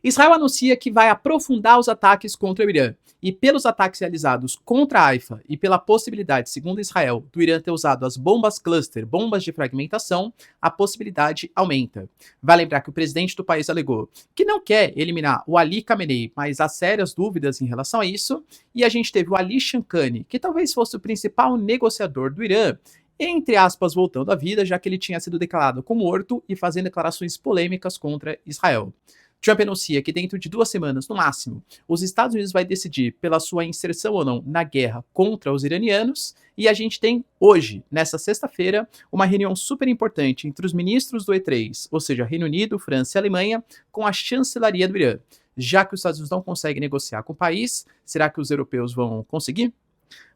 Israel anuncia que vai aprofundar os ataques contra o Irã. E pelos ataques realizados contra a Haifa e pela possibilidade, segundo Israel, do Irã ter usado as bombas cluster, bombas de fragmentação, a possibilidade aumenta. Vai lembrar que o presidente do país alegou que não quer eliminar o Ali Khamenei, mas há sérias dúvidas em relação a isso. E a gente teve o Ali Shamkhani, que talvez fosse o principal negociador do Irã, entre aspas, voltando à vida, já que ele tinha sido declarado como morto e fazendo declarações polêmicas contra Israel. Trump anuncia que dentro de 2 semanas, no máximo, os Estados Unidos vai decidir pela sua inserção ou não na guerra contra os iranianos, e a gente tem hoje, nessa sexta-feira, uma reunião super importante entre os ministros do E3, ou seja, Reino Unido, França e Alemanha, com a chancelaria do Irã. Já que os Estados Unidos não conseguem negociar com o país, será que os europeus vão conseguir?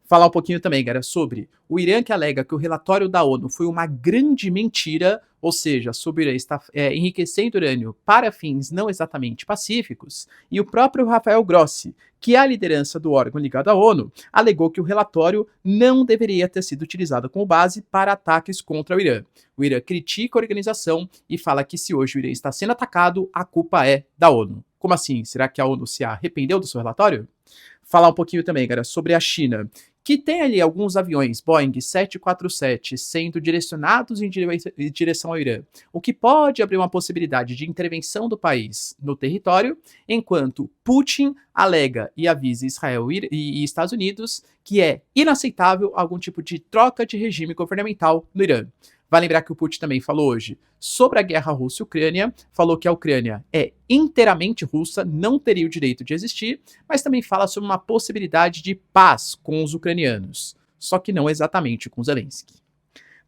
Falar um pouquinho também, galera, sobre o Irã que alega que o relatório da ONU foi uma grande mentira, ou seja, sobre o Irã estar enriquecendo urânio para fins não exatamente pacíficos, e o próprio Rafael Grossi, que é a liderança do órgão ligado à ONU, alegou que o relatório não deveria ter sido utilizado como base para ataques contra o Irã. O Irã critica a organização e fala que se hoje o Irã está sendo atacado, a culpa é da ONU. Como assim? Será que a ONU se arrependeu do seu relatório? Falar um pouquinho também, galera, sobre a China, que tem ali alguns aviões Boeing 747 sendo direcionados em direção ao Irã, o que pode abrir uma possibilidade de intervenção do país no território, enquanto Putin alega e avisa Israel e Estados Unidos que é inaceitável algum tipo de troca de regime governamental no Irã. Vai lembrar que o Putin também falou hoje sobre a guerra Rússia-Ucrânia, falou que a Ucrânia é inteiramente russa, não teria o direito de existir, mas também fala sobre uma possibilidade de paz com os ucranianos, só que não exatamente com Zelensky.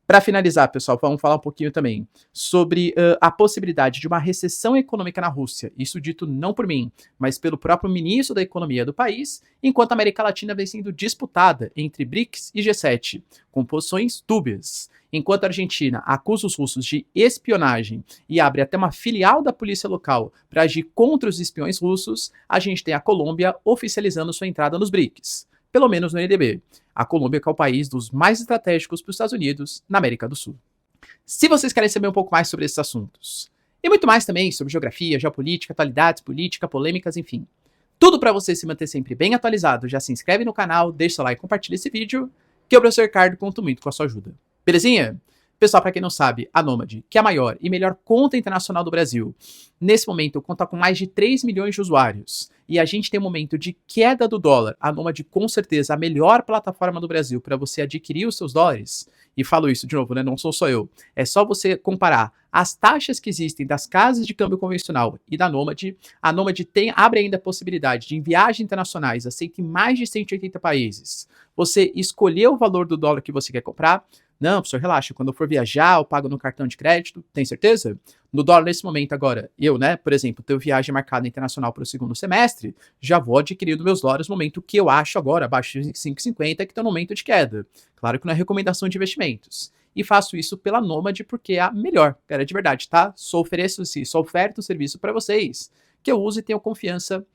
Para finalizar, pessoal, vamos falar um pouquinho também sobre a possibilidade de uma recessão econômica na Rússia. Isso dito não por mim, mas pelo próprio ministro da Economia do país, enquanto a América Latina vem sendo disputada entre BRICS e G7, com posições dúbias. Enquanto a Argentina acusa os russos de espionagem e abre até uma filial da polícia local para agir contra os espiões russos, a gente tem a Colômbia oficializando sua entrada nos BRICS, pelo menos no NDB. A Colômbia que é o país dos mais estratégicos para os Estados Unidos na América do Sul. Se vocês querem saber um pouco mais sobre esses assuntos, e muito mais também sobre geografia, geopolítica, atualidades, política, polêmicas, enfim, tudo para você se manter sempre bem atualizado, já se inscreve no canal, deixa seu like e compartilha esse vídeo, que o professor Ricardo conta muito com a sua ajuda. Belezinha? Pessoal, para quem não sabe, a Nômade, que é a maior e melhor conta internacional do Brasil, nesse momento conta com mais de 3 milhões de usuários. E a gente tem um momento de queda do dólar. A Nômade, com certeza, a melhor plataforma do Brasil para você adquirir os seus dólares. E falo isso de novo, né? Não sou só eu. É só você comparar as taxas que existem das casas de câmbio convencional e da Nômade. A Nômade abre ainda a possibilidade de, em viagens internacionais, aceita em mais de 180 países. Você escolher o valor do dólar que você quer comprar. Não, professor, relaxa, quando eu for viajar, eu pago no cartão de crédito, tem certeza? No dólar, nesse momento agora, eu, né, por exemplo, tenho viagem marcada internacional para o segundo semestre, já vou adquirindo meus dólares no momento que eu acho agora, abaixo de 5,50, que está no momento de queda. Claro que não é recomendação de investimentos. E faço isso pela Nômade porque é a melhor, cara, de verdade, tá? Só ofereço o serviço para vocês, que eu uso e tenho confiança,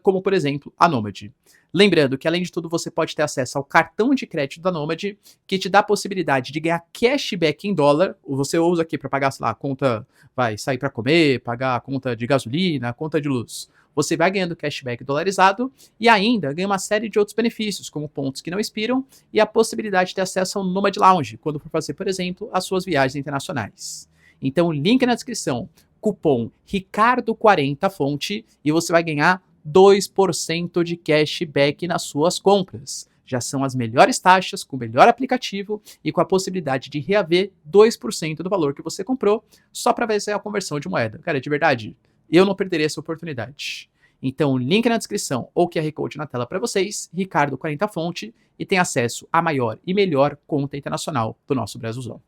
como, por exemplo, a Nômade. Lembrando que, além de tudo, você pode ter acesso ao cartão de crédito da Nômade, que te dá a possibilidade de ganhar cashback em dólar. Você usa aqui para pagar, sei lá, a conta, vai sair para comer, pagar a conta de gasolina, a conta de luz. Você vai ganhando cashback dolarizado e ainda ganha uma série de outros benefícios, como pontos que não expiram e a possibilidade de ter acesso ao Nômade Lounge, quando for fazer, por exemplo, as suas viagens internacionais. Então, link na descrição, cupom Ricardo40 fonte e você vai ganhar 2% de cashback nas suas compras. Já são as melhores taxas, com o melhor aplicativo e com a possibilidade de reaver 2% do valor que você comprou, só para ver se é a conversão de moeda. Cara, de verdade, eu não perderia essa oportunidade. Então, link na descrição ou QR Code na tela para vocês, Ricardo40 fonte, e tem acesso à maior e melhor conta internacional do nosso Brasilzão.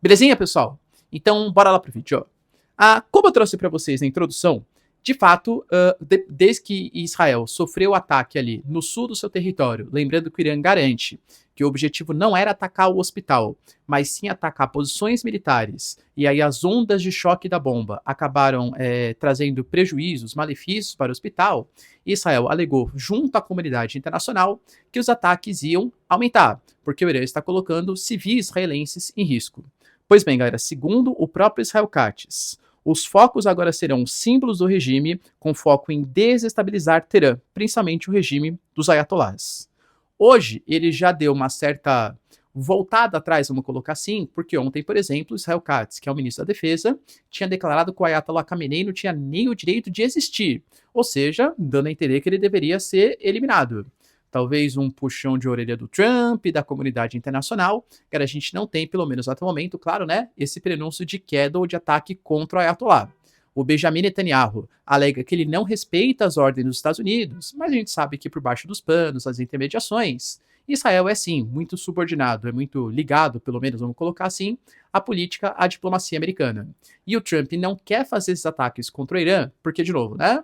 Belezinha, pessoal? Então, bora lá pro vídeo. Como eu trouxe para vocês na introdução, de fato, desde que Israel sofreu o ataque ali no sul do seu território, lembrando que o Irã garante que o objetivo não era atacar o hospital, mas sim atacar posições militares, e aí as ondas de choque da bomba acabaram trazendo prejuízos, malefícios para o hospital, Israel alegou, junto à comunidade internacional, que os ataques iam aumentar, porque o Irã está colocando civis israelenses em risco. Pois bem, galera, segundo o próprio Israel Katz, Os focos agora serão símbolos do regime, com foco em desestabilizar Teherã, principalmente o regime dos ayatollahs. Hoje, ele já deu uma certa voltada atrás, vamos colocar assim, porque ontem, por exemplo, Israel Katz, que é o ministro da Defesa, tinha declarado que o Ayatollah Khamenei não tinha nem o direito de existir, ou seja, dando a entender que ele deveria ser eliminado. Talvez um puxão de orelha do Trump, da comunidade internacional, que a gente não tem, pelo menos até o momento, claro, né, esse prenúncio de queda ou de ataque contra o Ayatollah. O Benjamin Netanyahu alega que ele não respeita as ordens dos Estados Unidos, mas a gente sabe que por baixo dos panos, as intermediações, Israel é sim muito subordinado, é muito ligado, pelo menos vamos colocar assim, à política, à diplomacia americana. E o Trump não quer fazer esses ataques contra o Irã, porque, de novo, né?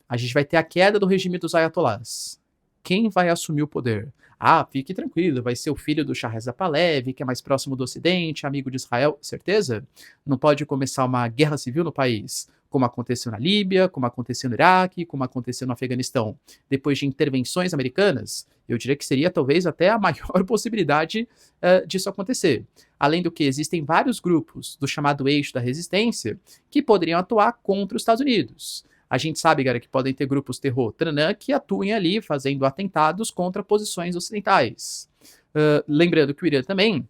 A gente vai ter a queda do regime dos ayatollahs. Quem vai assumir o poder? Ah, fique tranquilo, vai ser o filho do Shah Reza Pahlavi, que é mais próximo do Ocidente, amigo de Israel, certeza? Não pode começar uma guerra civil no país, como aconteceu na Líbia, como aconteceu no Iraque, como aconteceu no Afeganistão, depois de intervenções americanas? Eu diria que seria talvez até a maior possibilidade disso acontecer. Além do que, existem vários grupos do chamado eixo da resistência que poderiam atuar contra os Estados Unidos. A gente sabe, galera, que podem ter grupos terror tranã que atuem ali fazendo atentados contra posições ocidentais. Lembrando que o Irã também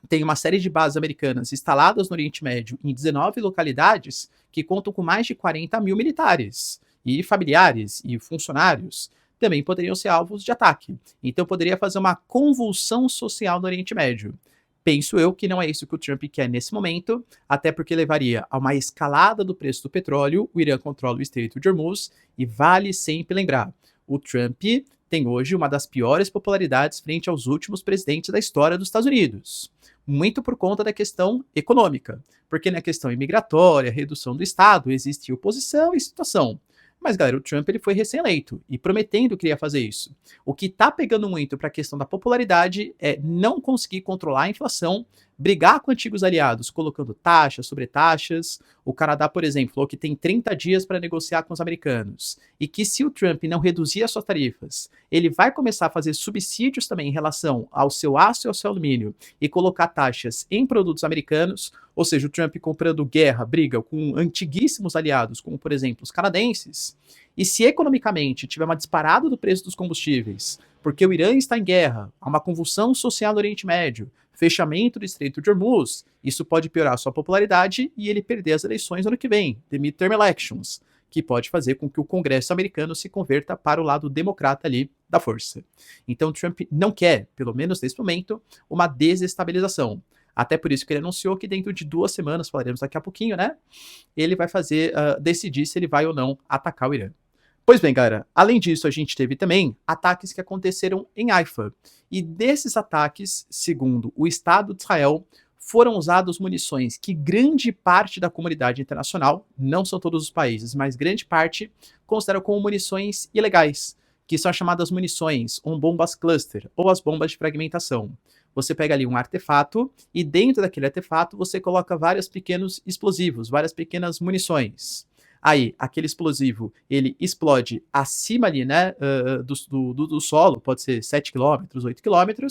tem uma série de bases americanas instaladas no Oriente Médio em 19 localidades que contam com mais de 40 mil militares e familiares e funcionários também poderiam ser alvos de ataque. Então poderia fazer uma convulsão social no Oriente Médio. Penso eu que não é isso que o Trump quer nesse momento, até porque levaria a uma escalada do preço do petróleo. O Irã controla o Estreito de Hormuz e vale sempre lembrar, o Trump tem hoje uma das piores popularidades frente aos últimos presidentes da história dos Estados Unidos. Muito por conta da questão econômica, porque na questão imigratória, redução do Estado, existe oposição e situação. Mas, galera, o Trump ele foi recém-eleito e prometendo que iria fazer isso. O que tá pegando muito para a questão da popularidade é não conseguir controlar a inflação, brigar com antigos aliados, colocando taxas sobre taxas. O Canadá, por exemplo, falou que tem 30 dias para negociar com os americanos e que se o Trump não reduzir as suas tarifas, ele vai começar a fazer subsídios também em relação ao seu aço e ao seu alumínio e colocar taxas em produtos americanos, ou seja, o Trump comprando guerra, briga com antiguíssimos aliados, como por exemplo os canadenses. E se economicamente tiver uma disparada do preço dos combustíveis, porque o Irã está em guerra, há uma convulsão social no Oriente Médio, fechamento do Estreito de Hormuz, isso pode piorar sua popularidade e ele perder as eleições no ano que vem, the midterm elections, que pode fazer com que o Congresso americano se converta para o lado democrata ali da força. Então Trump não quer, pelo menos nesse momento, uma desestabilização. Até por isso que ele anunciou que dentro de 2 semanas, falaremos daqui a pouquinho, né? Ele vai decidir se ele vai ou não atacar o Irã. Pois bem, galera, além disso, a gente teve também ataques que aconteceram em Haifa. E desses ataques, segundo o Estado de Israel, foram usadas munições que grande parte da comunidade internacional, não são todos os países, mas grande parte, consideram como munições ilegais, que são chamadas munições ou bombas cluster, ou as bombas de fragmentação. Você pega ali um artefato e dentro daquele artefato você coloca vários pequenos explosivos, várias pequenas munições. Aí, aquele explosivo, ele explode acima ali, né, do solo, pode ser 7 km, 8 km,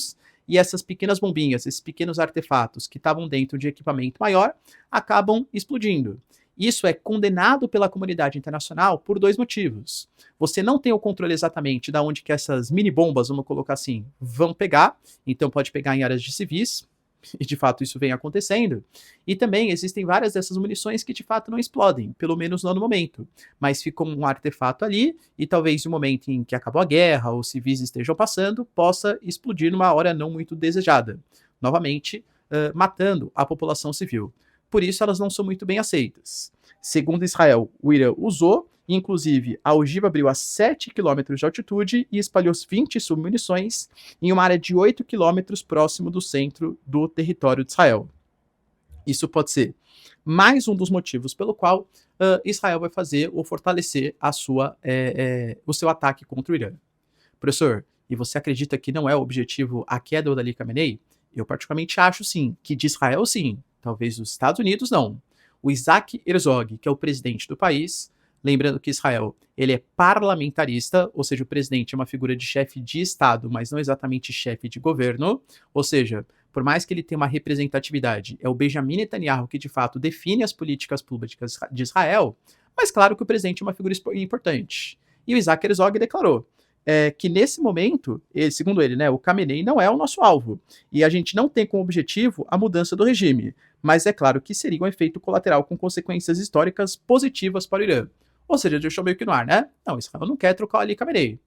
e essas pequenas bombinhas, esses pequenos artefatos que estavam dentro de equipamento maior, acabam explodindo. Isso é condenado pela comunidade internacional por 2 motivos. Você não tem o controle exatamente de onde que essas mini bombas, vamos colocar assim, vão pegar, então pode pegar em áreas de civis, e de fato isso vem acontecendo, e também existem várias dessas munições que de fato não explodem, pelo menos não no momento, mas ficam um artefato ali, e talvez no momento em que acabou a guerra, ou civis estejam passando, possa explodir numa hora não muito desejada, novamente matando a população civil. Por isso elas não são muito bem aceitas. Segundo Israel, o Irã usou, inclusive a ogiva abriu a 7 km de altitude e espalhou 20 submunições em uma área de 8 km próximo do centro do território de Israel. Isso pode ser mais um dos motivos pelo qual Israel vai fazer ou fortalecer o seu ataque contra o Irã. Professor, e você acredita que não é o objetivo a queda do Ali Khamenei? Eu particularmente acho sim, que de Israel sim, talvez dos Estados Unidos não. O Isaac Herzog, que é o presidente do país, lembrando que Israel ele é parlamentarista, ou seja, o presidente é uma figura de chefe de Estado, mas não exatamente chefe de governo, ou seja, por mais que ele tenha uma representatividade, é o Benjamin Netanyahu que de fato define as políticas públicas de Israel, mas claro que o presidente é uma figura importante. E o Isaac Herzog declarou que nesse momento, segundo ele, né, o Khamenei não é o nosso alvo, e a gente não tem como objetivo a mudança do regime, mas é claro que seria um efeito colateral com consequências históricas positivas para o Irã. Ou seja, deixou meio que no ar, né? Não, Israel não quer trocar o Ali Khamenei.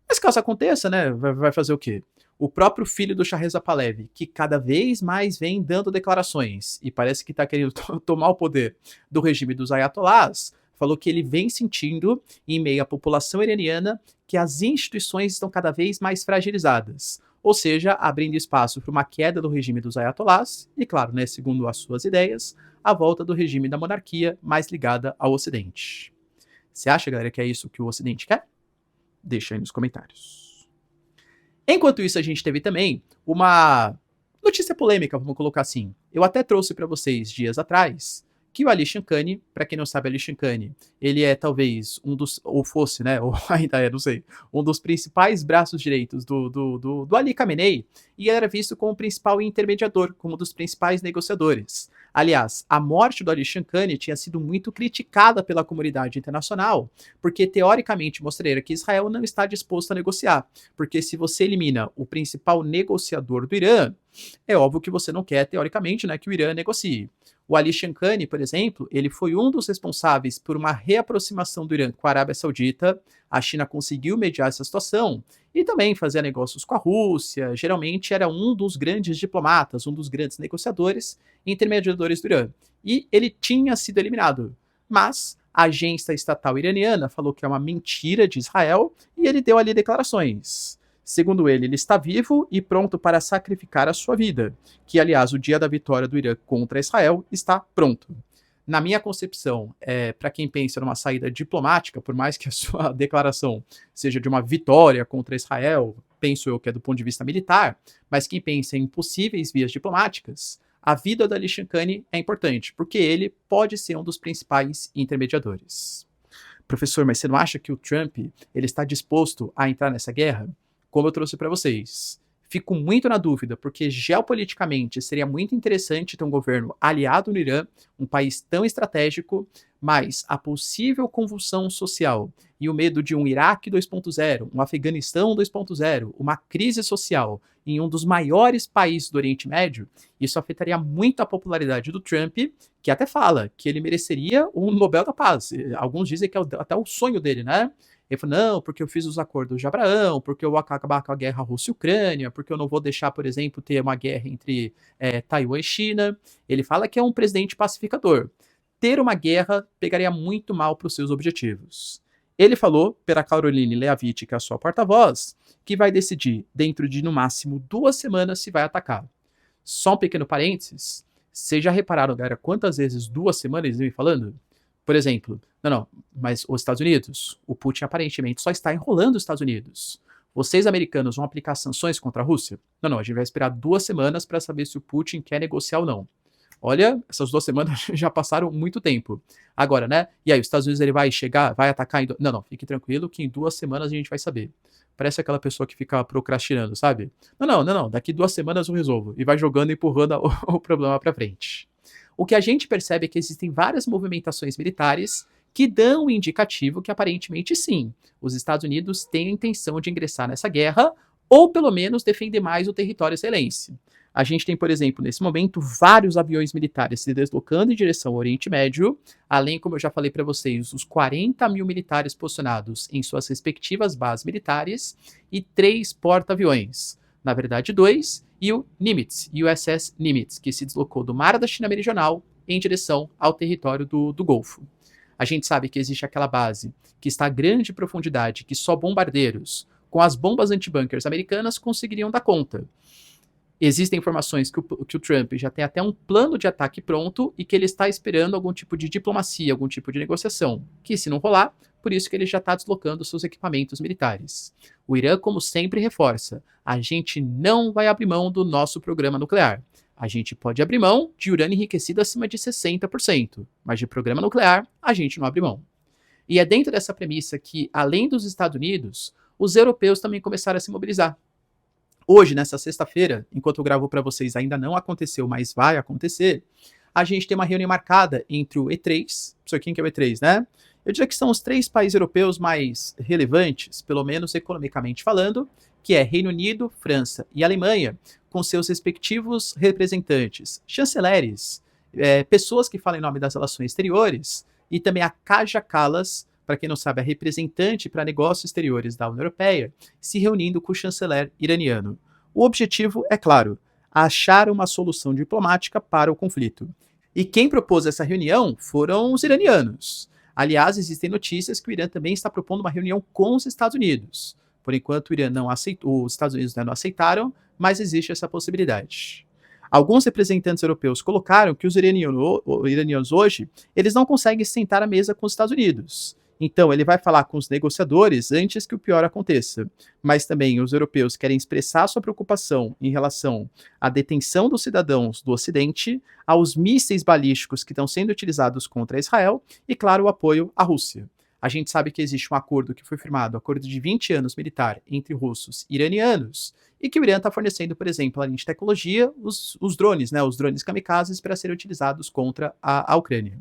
Mas caso aconteça, né, vai fazer o quê? O próprio filho do Shah Reza Pahlavi, que cada vez mais vem dando declarações e parece que está querendo tomar o poder do regime dos ayatollahs, falou que ele vem sentindo, em meio à população iraniana, que as instituições estão cada vez mais fragilizadas, ou seja, abrindo espaço para uma queda do regime dos ayatollahs e, claro, né, segundo as suas ideias, a volta do regime da monarquia mais ligada ao Ocidente. Você acha, galera, que é isso que o Ocidente quer? Deixa aí nos comentários. Enquanto isso, a gente teve também uma notícia polêmica, vamos colocar assim. Eu até trouxe para vocês dias atrás que o Ali Shamkhani, para quem não sabe, Ali Shamkhani, ele é talvez um dos, ou fosse, né, ou ainda é, não sei, um dos principais braços direitos do Ali Khamenei, e era visto como o principal intermediador, como um dos principais negociadores. Aliás, a morte do Ali Shamkhani tinha sido muito criticada pela comunidade internacional, porque teoricamente mostraria que Israel não está disposto a negociar, porque se você elimina o principal negociador do Irã, é óbvio que você não quer, teoricamente, né, que o Irã negocie. O Ali Shamkhani, por exemplo, ele foi um dos responsáveis por uma reaproximação do Irã com a Arábia Saudita. A China conseguiu mediar essa situação e também fazia negócios com a Rússia. Geralmente era um dos grandes diplomatas, um dos grandes negociadores e intermediadores do Irã. E ele tinha sido eliminado. Mas a agência estatal iraniana falou que é uma mentira de Israel e ele deu ali declarações. Segundo ele está vivo e pronto para sacrificar a sua vida, que, aliás, o dia da vitória do Irã contra Israel está pronto. Na minha concepção, para quem pensa numa saída diplomática, por mais que a sua declaração seja de uma vitória contra Israel, penso eu que é do ponto de vista militar, mas quem pensa em possíveis vias diplomáticas, a vida do Ali Shamkhani é importante, porque ele pode ser um dos principais intermediadores. Professor, mas você não acha que o Trump ele está disposto a entrar nessa guerra? Como eu trouxe para vocês, fico muito na dúvida, porque geopoliticamente seria muito interessante ter um governo aliado no Irã, um país tão estratégico, mas a possível convulsão social e o medo de um Iraque 2.0, um Afeganistão 2.0, uma crise social em um dos maiores países do Oriente Médio, isso afetaria muito a popularidade do Trump, que até fala que ele mereceria um Nobel da Paz. Alguns dizem que é até o sonho dele, né? Ele falou, não, porque eu fiz os acordos de Abraão, porque eu vou acabar com a guerra Rússia e Ucrânia, porque eu não vou deixar, por exemplo, ter uma guerra entre Taiwan e China. Ele fala que é um presidente pacificador. Ter uma guerra pegaria muito mal para os seus objetivos. Ele falou, para Caroline Leavitt, que é a sua porta-voz, que vai decidir dentro de, no máximo, 2 semanas se vai atacar. Só um pequeno parênteses, vocês já repararam, galera, quantas vezes 2 semanas eles vêm falando? Por exemplo, não, mas os Estados Unidos, o Putin aparentemente só está enrolando os Estados Unidos. Vocês, americanos, vão aplicar sanções contra a Rússia? Não, a gente vai esperar 2 semanas para saber se o Putin quer negociar ou não. Olha, essas 2 semanas já passaram muito tempo. Agora, né? E aí, os Estados Unidos ele vai chegar, vai atacar em... Não, fique tranquilo que em 2 semanas a gente vai saber. Parece aquela pessoa que fica procrastinando, sabe? Não, daqui 2 semanas eu resolvo. E vai jogando e empurrando o problema para frente. O que a gente percebe é que existem várias movimentações militares que dão um indicativo que aparentemente sim, os Estados Unidos têm a intenção de ingressar nessa guerra ou pelo menos defender mais o território israelense. A gente tem, por exemplo, nesse momento, vários aviões militares se deslocando em direção ao Oriente Médio, além, como eu já falei para vocês, os 40 mil militares posicionados em suas respectivas bases militares e 3 porta-aviões. Na verdade, 2, e o Nimitz, USS Nimitz, que se deslocou do mar da China Meridional em direção ao território do Golfo. A gente sabe que existe aquela base que está a grande profundidade, que só bombardeiros com as bombas antibunkers americanas conseguiriam dar conta. Existem informações que o Trump já tem até um plano de ataque pronto e que ele está esperando algum tipo de diplomacia, algum tipo de negociação, que se não rolar, por isso que ele já está deslocando seus equipamentos militares. O Irã, como sempre, reforça, a gente não vai abrir mão do nosso programa nuclear. A gente pode abrir mão de urânio enriquecido acima de 60%, mas de programa nuclear a gente não abre mão. E é dentro dessa premissa que, além dos Estados Unidos, os europeus também começaram a se mobilizar. Hoje, nessa sexta-feira, enquanto eu gravo para vocês, ainda não aconteceu, mas vai acontecer, a gente tem uma reunião marcada entre o E3, isso aqui que é o E3, né? Eu diria que são os 3 países europeus mais relevantes, pelo menos economicamente falando, que é Reino Unido, França e Alemanha, com seus respectivos representantes, chanceleres, pessoas que falam em nome das relações exteriores, e também a Kaja Kallas, para quem não sabe, a representante para negócios exteriores da União Europeia, se reunindo com o chanceler iraniano. O objetivo é claro, achar uma solução diplomática para o conflito. E quem propôs essa reunião foram os iranianos. Aliás, existem notícias que o Irã também está propondo uma reunião com os Estados Unidos. Por enquanto, o Irã não aceitou, os Estados Unidos não aceitaram, mas existe essa possibilidade. Alguns representantes europeus colocaram que os iranianos hoje, eles não conseguem sentar à mesa com os Estados Unidos. Então, ele vai falar com os negociadores antes que o pior aconteça. Mas também os europeus querem expressar sua preocupação em relação à detenção dos cidadãos do Ocidente, aos mísseis balísticos que estão sendo utilizados contra Israel e, claro, o apoio à Rússia. A gente sabe que existe um acordo que foi firmado, um acordo de 20 anos militar entre russos e iranianos, e que o Irã está fornecendo, por exemplo, além de tecnologia, os drones, né, os drones kamikazes para serem utilizados contra a Ucrânia.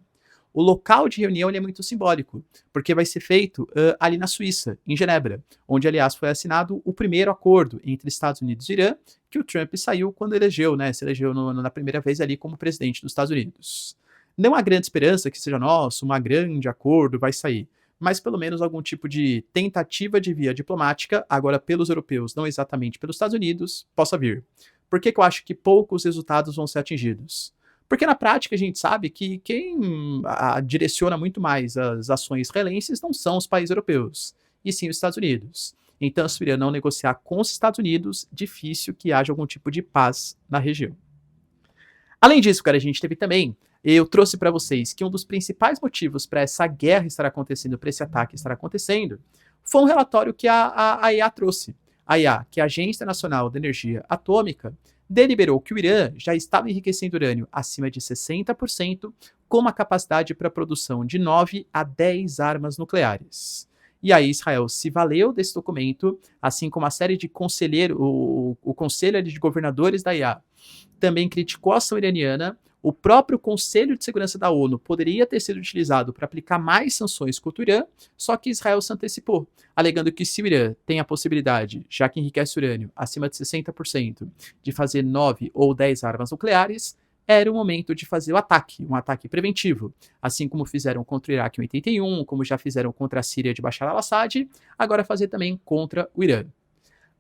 O local de reunião é muito simbólico, porque vai ser feito ali na Suíça, em Genebra, onde, aliás, foi assinado o primeiro acordo entre Estados Unidos e Irã, que o Trump saiu quando elegeu, né? Se elegeu na primeira vez ali como presidente dos Estados Unidos. Não há grande esperança que seja nosso, um grande acordo vai sair, mas pelo menos algum tipo de tentativa de via diplomática, agora pelos europeus, não exatamente pelos Estados Unidos, possa vir. Por que eu acho que poucos resultados vão ser atingidos? Porque na prática a gente sabe que quem direciona muito mais as ações israelenses não são os países europeus, e sim os Estados Unidos. Então, se o Irã não negociar com os Estados Unidos, difícil que haja algum tipo de paz na região. Além disso, cara, a gente teve também, eu trouxe para vocês que um dos principais motivos para essa guerra estar acontecendo, para esse ataque estar acontecendo, foi um relatório que a IEA trouxe. A IEA, que é a Agência Nacional de Energia Atômica, deliberou que o Irã já estava enriquecendo urânio acima de 60%, com uma capacidade para a produção de 9 a 10 armas nucleares. E aí Israel se valeu desse documento, assim como a série de conselheiros, o Conselho de Governadores da IEA também criticou a ação iraniana. O próprio Conselho de Segurança da ONU poderia ter sido utilizado para aplicar mais sanções contra o Irã, só que Israel se antecipou, alegando que se o Irã tem a possibilidade, já que enriquece urânio acima de 60%, de fazer 9 ou 10 armas nucleares, era o momento de fazer o ataque, um ataque preventivo, assim como fizeram contra o Iraque em 81, como já fizeram contra a Síria de Bashar al-Assad, agora fazer também contra o Irã.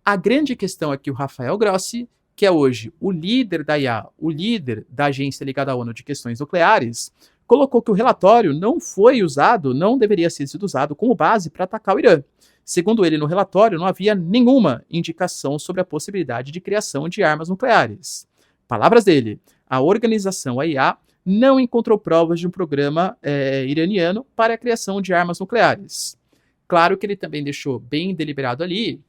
A grande questão é que o Rafael Grossi, que é hoje o líder da IEA, o líder da agência ligada à ONU de questões nucleares, colocou que o relatório não foi usado, não deveria ter sido usado como base para atacar o Irã. Segundo ele, no relatório não havia nenhuma indicação sobre a possibilidade de criação de armas nucleares. Palavras dele, a organização a IEA não encontrou provas de um programa iraniano para a criação de armas nucleares. Claro que ele também deixou bem deliberado ali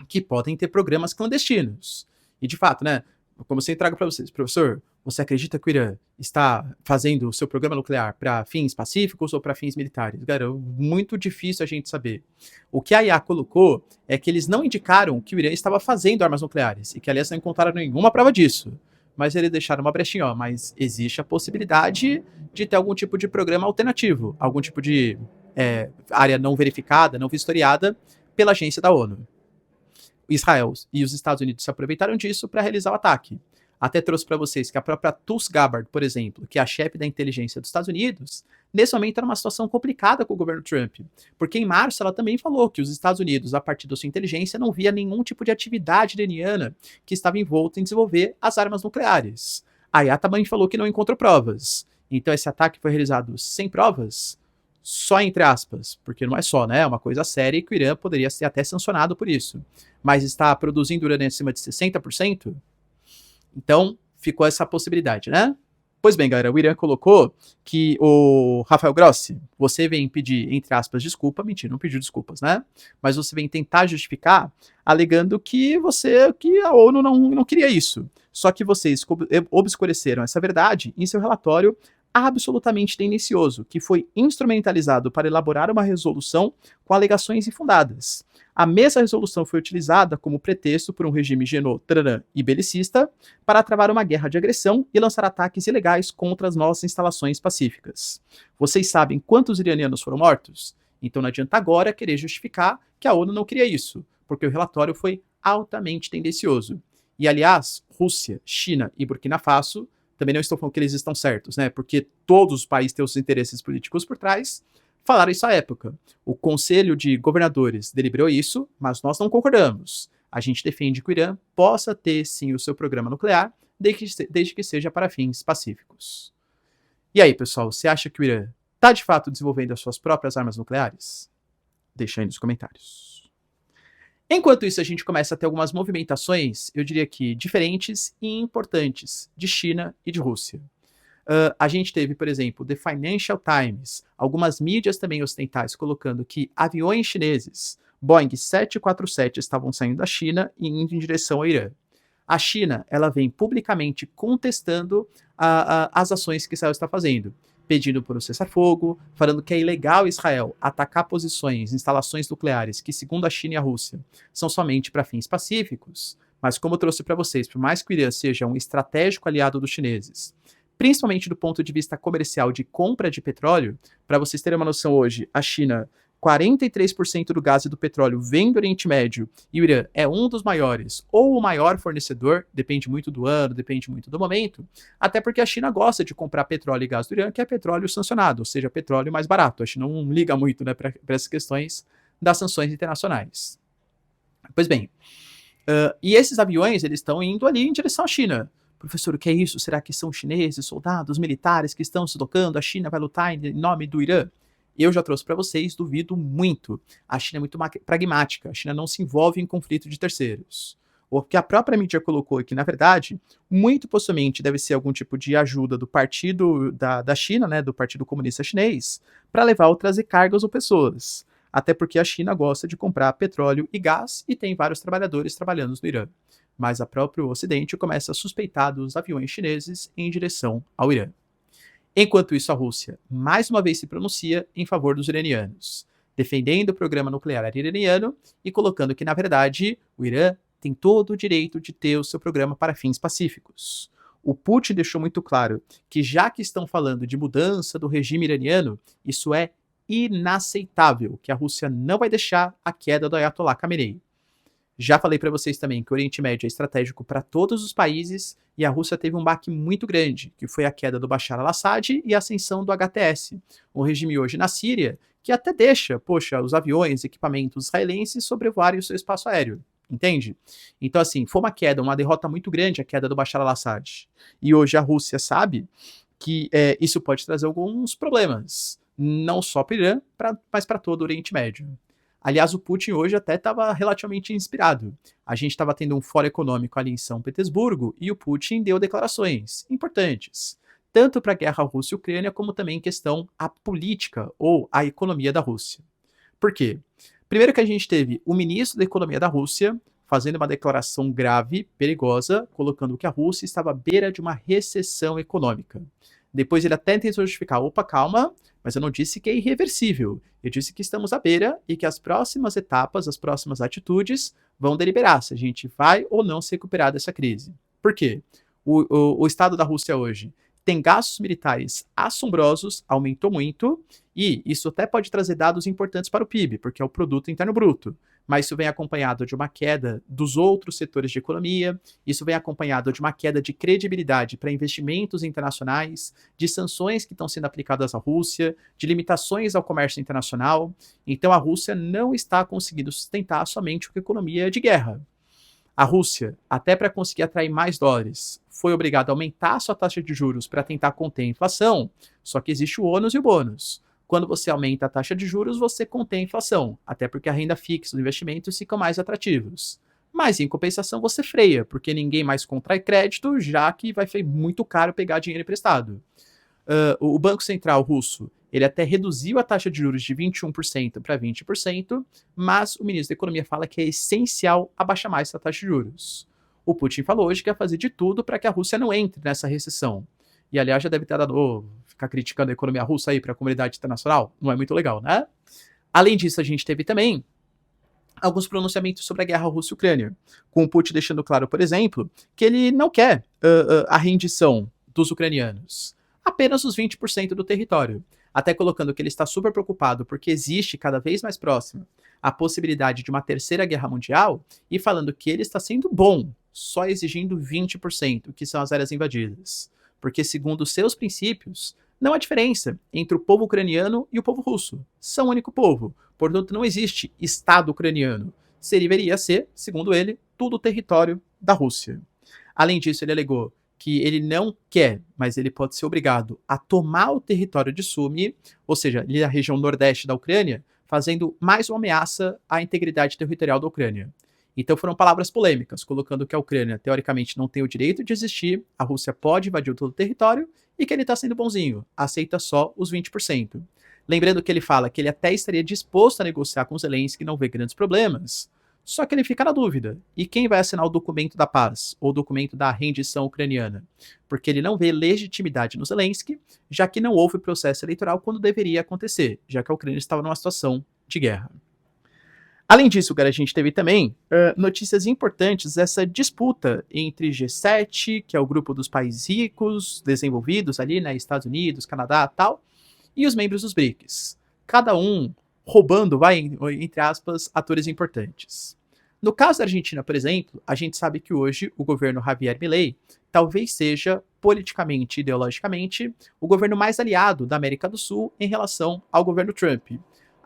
que podem ter programas clandestinos. E de fato, né, como você trago para vocês, professor, você acredita que o Irã está fazendo o seu programa nuclear para fins pacíficos ou para fins militares? Cara, muito difícil a gente saber. O que a IEA colocou é que eles não indicaram que o Irã estava fazendo armas nucleares e que, aliás, não encontraram nenhuma prova disso. Mas eles deixaram uma brechinha, ó, mas existe a possibilidade de ter algum tipo de programa alternativo, algum tipo de área não verificada, não vistoriada pela agência da ONU. Israel e os Estados Unidos se aproveitaram disso para realizar o ataque. Até trouxe para vocês que a própria Tulsi Gabbard, por exemplo, que é a chefe da inteligência dos Estados Unidos, nesse momento era uma situação complicada com o governo Trump, porque em março ela também falou que os Estados Unidos, a partir da sua inteligência, não via nenhum tipo de atividade iraniana que estava envolta em desenvolver as armas nucleares. A IEA também falou que não encontrou provas. Então esse ataque foi realizado sem provas? Só entre aspas, porque não é só, né? É uma coisa séria e que o Irã poderia ser até sancionado por isso. Mas está produzindo urânio acima de 60%? Então, ficou essa possibilidade, né? Pois bem, galera, o Irã colocou que o Rafael Grossi, você vem pedir, entre aspas, desculpa, mentira, não pediu desculpas, né? Mas você vem tentar justificar, alegando que a ONU não queria isso. Só que vocês obscureceram essa verdade em seu relatório absolutamente tendencioso, que foi instrumentalizado para elaborar uma resolução com alegações infundadas. A mesma resolução foi utilizada como pretexto por um regime genô, e belicista para travar uma guerra de agressão e lançar ataques ilegais contra as nossas instalações pacíficas. Vocês sabem quantos iranianos foram mortos? Então não adianta agora querer justificar que a ONU não queria isso, porque o relatório foi altamente tendencioso. E, aliás, Rússia, China e Burkina Faso também não estou falando que eles estão certos, né? Porque todos os países têm os interesses políticos por trás, falaram isso à época. O Conselho de Governadores deliberou isso, mas nós não concordamos. A gente defende que o Irã possa ter, sim, o seu programa nuclear, desde que seja para fins pacíficos. E aí, pessoal, você acha que o Irã está de fato desenvolvendo as suas próprias armas nucleares? Deixa aí nos comentários. Enquanto isso, a gente começa a ter algumas movimentações, eu diria que diferentes e importantes, de China e de Rússia. A gente teve, por exemplo, The Financial Times, algumas mídias também ocidentais colocando que aviões chineses, Boeing 747, estavam saindo da China e indo em direção ao Irã. A China, ela vem publicamente contestando as ações que Israel está fazendo, pedindo por um cessar-fogo, falando que é ilegal Israel atacar posições, instalações nucleares que, segundo a China e a Rússia, são somente para fins pacíficos. Mas como eu trouxe para vocês, por mais que o Irã seja um estratégico aliado dos chineses, principalmente do ponto de vista comercial de compra de petróleo, para vocês terem uma noção hoje, a China, 43% do gás e do petróleo vem do Oriente Médio e o Irã é um dos maiores ou o maior fornecedor, depende muito do ano, depende muito do momento, até porque a China gosta de comprar petróleo e gás do Irã, que é petróleo sancionado, ou seja, petróleo mais barato. A China não liga muito, né, para essas questões das sanções internacionais. Pois bem, e esses aviões eles estão indo ali em direção à China. Professor, o que é isso? Será que são chineses, soldados, militares que estão se tocando? A China vai lutar em nome do Irã? Eu já trouxe para vocês, duvido muito. A China é muito pragmática, a China não se envolve em conflito de terceiros. O que a própria mídia colocou aqui, na verdade, muito possivelmente deve ser algum tipo de ajuda do partido da China, né, do Partido Comunista Chinês, para levar ou trazer cargas ou pessoas. Até porque a China gosta de comprar petróleo e gás e tem vários trabalhadores trabalhando no Irã. Mas a próprio Ocidente começa a suspeitar dos aviões chineses em direção ao Irã. Enquanto isso, a Rússia mais uma vez se pronuncia em favor dos iranianos, defendendo o programa nuclear iraniano e colocando que, na verdade, o Irã tem todo o direito de ter o seu programa para fins pacíficos. O Putin deixou muito claro que, já que estão falando de mudança do regime iraniano, isso é inaceitável, que a Rússia não vai deixar a queda do Ayatollah Khamenei. Já falei para vocês também que o Oriente Médio é estratégico para todos os países e a Rússia teve um baque muito grande, que foi a queda do Bashar al-Assad e a ascensão do HTS, um regime hoje na Síria que até deixa, os aviões, equipamentos israelenses sobrevoarem o seu espaço aéreo, entende? Então, assim, foi uma queda, uma derrota muito grande a queda do Bashar al-Assad. E hoje a Rússia sabe que isso pode trazer alguns problemas, não só para o Irã, mas para todo o Oriente Médio. Aliás, o Putin hoje até estava relativamente inspirado. A gente estava tendo um fórum econômico ali em São Petersburgo e o Putin deu declarações importantes, tanto para a guerra Rússia e Ucrânia, como também em questão à política ou à economia da Rússia. Por quê? Primeiro que a gente teve o ministro da Economia da Rússia fazendo uma declaração grave, perigosa, colocando que a Rússia estava à beira de uma recessão econômica. Depois ele até tentou justificar, opa, calma, mas eu não disse que é irreversível. Eu disse que estamos à beira e que as próximas etapas, as próximas atitudes vão deliberar se a gente vai ou não se recuperar dessa crise. Por quê? O estado da Rússia hoje tem gastos militares assombrosos, aumentou muito, e isso até pode trazer dados importantes para o PIB, porque é o Produto Interno Bruto. Mas isso vem acompanhado de uma queda dos outros setores de economia, isso vem acompanhado de uma queda de credibilidade para investimentos internacionais, de sanções que estão sendo aplicadas à Rússia, de limitações ao comércio internacional. Então a Rússia não está conseguindo sustentar somente com a economia de guerra. A Rússia, até para conseguir atrair mais dólares, foi obrigada a aumentar a sua taxa de juros para tentar conter a inflação, só que existe o ônus e o bônus. Quando você aumenta a taxa de juros, você contém a inflação, até porque a renda fixa, os investimentos ficam mais atrativos. Mas, em compensação, você freia, porque ninguém mais contrai crédito, já que vai ser muito caro pegar dinheiro emprestado. O Banco Central russo, ele até reduziu a taxa de juros de 21% para 20%, mas o ministro da Economia fala que é essencial abaixar mais essa taxa de juros. O Putin falou hoje que ia fazer de tudo para que a Rússia não entre nessa recessão. E, aliás, já deve ter dado, ficar criticando a economia russa aí para a comunidade internacional? Não é muito legal, né? Além disso, a gente teve também alguns pronunciamentos sobre a guerra Rússia-Ucrânia, com o Putin deixando claro, por exemplo, que ele não quer a rendição dos ucranianos, apenas os 20% do território, até colocando que ele está super preocupado porque existe cada vez mais próximo a possibilidade de uma terceira guerra mundial e falando que ele está sendo bom, só exigindo 20%, que são as áreas invadidas. Porque, segundo seus princípios, não há diferença entre o povo ucraniano e o povo russo. São um único povo. Portanto, não existe Estado ucraniano. Deveria ser, segundo ele, tudo o território da Rússia. Além disso, ele alegou que ele não quer, mas ele pode ser obrigado a tomar o território de Sumy, ou seja, ali a região nordeste da Ucrânia, fazendo mais uma ameaça à integridade territorial da Ucrânia. Então foram palavras polêmicas, colocando que a Ucrânia, teoricamente, não tem o direito de existir, a Rússia pode invadir todo o território e que ele está sendo bonzinho, aceita só os 20%. Lembrando que ele fala que ele até estaria disposto a negociar com Zelensky e não vê grandes problemas, só que ele fica na dúvida. E quem vai assinar o documento da paz, ou o documento da rendição ucraniana? Porque ele não vê legitimidade no Zelensky, já que não houve processo eleitoral quando deveria acontecer, já que a Ucrânia estava numa situação de guerra. Além disso, cara, a gente teve também notícias importantes dessa disputa entre G7, que é o grupo dos países ricos, desenvolvidos ali, né, Estados Unidos, Canadá e tal, e os membros dos BRICS. Cada um roubando, entre aspas, atores importantes. No caso da Argentina, por exemplo, a gente sabe que hoje o governo Javier Milei talvez seja, politicamente e ideologicamente, o governo mais aliado da América do Sul em relação ao governo Trump.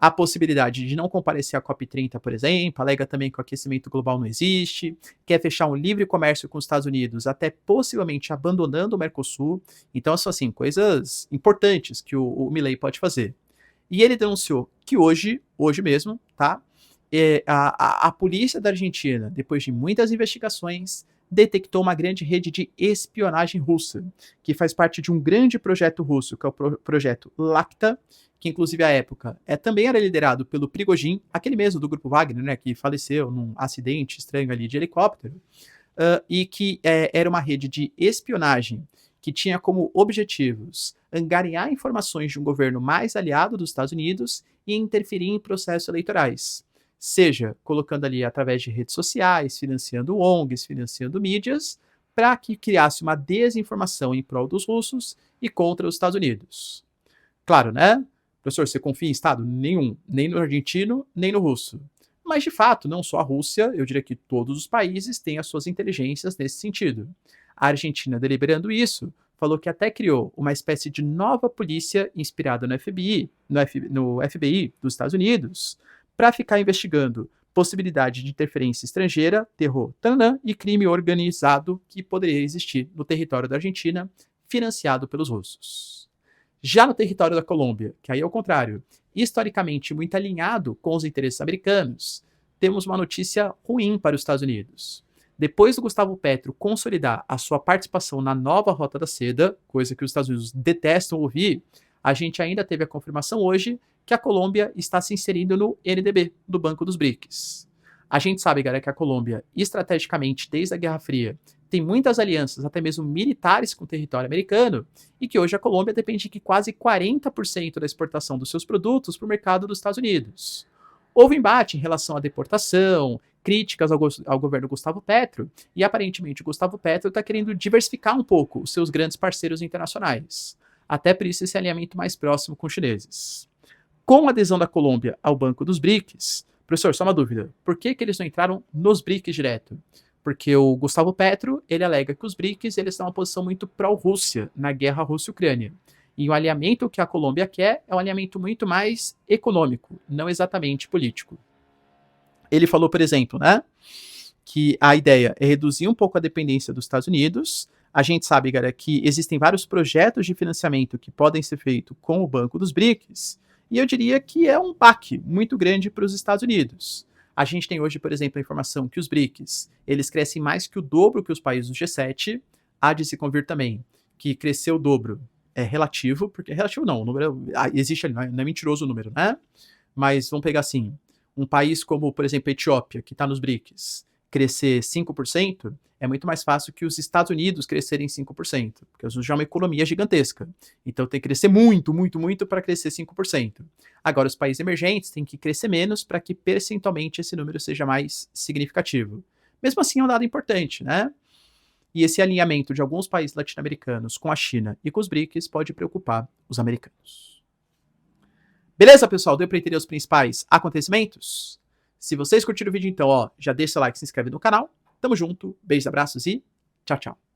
A possibilidade de não comparecer à COP30, por exemplo, alega também que o aquecimento global não existe, quer fechar um livre comércio com os Estados Unidos, até possivelmente abandonando o Mercosul. Então, são assim, coisas importantes que o Milei pode fazer. E ele denunciou que hoje mesmo, tá? A polícia da Argentina, depois de muitas investigações, detectou uma grande rede de espionagem russa, que faz parte de um grande projeto russo, que é o projeto Lacta, que inclusive à época também era liderado pelo Prigozhin, aquele mesmo do grupo Wagner, né, que faleceu num acidente estranho ali de helicóptero, e que era uma rede de espionagem que tinha como objetivos angariar informações de um governo mais aliado dos Estados Unidos e interferir em processos eleitorais, seja colocando ali através de redes sociais, financiando ONGs, financiando mídias, para que criasse uma desinformação em prol dos russos e contra os Estados Unidos. Claro, né? Professor, você confia em Estado? Nenhum. Nem no argentino, nem no russo. Mas, de fato, não só a Rússia, eu diria que todos os países têm as suas inteligências nesse sentido. A Argentina, deliberando isso, falou que até criou uma espécie de nova polícia inspirada no FBI, no FBI dos Estados Unidos, para ficar investigando possibilidade de interferência estrangeira, terror e crime organizado que poderia existir no território da Argentina, financiado pelos russos. Já no território da Colômbia, que aí é o contrário, historicamente muito alinhado com os interesses americanos, temos uma notícia ruim para os Estados Unidos. Depois do Gustavo Petro consolidar a sua participação na nova Rota da Seda, coisa que os Estados Unidos detestam ouvir, a gente ainda teve a confirmação hoje que a Colômbia está se inserindo no NDB, do Banco dos BRICS. A gente sabe, galera, que a Colômbia, estrategicamente, desde a Guerra Fria, tem muitas alianças, até mesmo militares, com o território americano, e que hoje a Colômbia depende de quase 40% da exportação dos seus produtos para o mercado dos Estados Unidos. Houve embate em relação à deportação, críticas ao governo Gustavo Petro, e aparentemente o Gustavo Petro está querendo diversificar um pouco os seus grandes parceiros internacionais. Até por isso esse alinhamento mais próximo com os chineses. Com a adesão da Colômbia ao Banco dos BRICS, professor, só uma dúvida, por que eles não entraram nos BRICS direto? Porque o Gustavo Petro, ele alega que os BRICS eles têm uma posição muito pró-Rússia na guerra Rússia-Ucrânia. E o alinhamento que a Colômbia quer é um alinhamento muito mais econômico, não exatamente político. Ele falou, por exemplo, né, que a ideia é reduzir um pouco a dependência dos Estados Unidos. A gente sabe, galera, que existem vários projetos de financiamento que podem ser feitos com o Banco dos BRICS, e eu diria que é um baque muito grande para os Estados Unidos. A gente tem hoje, por exemplo, a informação que os BRICS, eles crescem mais que o dobro que os países do G7. Há de se convir também que crescer o dobro é relativo, porque relativo não, o número existe ali, não é mentiroso o número, né? Mas vamos pegar assim, um país como, por exemplo, a Etiópia, que está nos BRICS, crescer 5%, é muito mais fácil que os Estados Unidos crescerem 5%, porque os Estados Unidos já é uma economia gigantesca. Então tem que crescer muito, muito, muito para crescer 5%. Agora, os países emergentes têm que crescer menos para que percentualmente esse número seja mais significativo. Mesmo assim, é um dado importante, né? E esse alinhamento de alguns países latino-americanos com a China e com os BRICS pode preocupar os americanos. Beleza, pessoal? Deu para entender os principais acontecimentos? Se vocês curtiram o vídeo, então, ó, já deixa o like, se inscreve no canal. Tamo junto, beijos, abraços e tchau, tchau.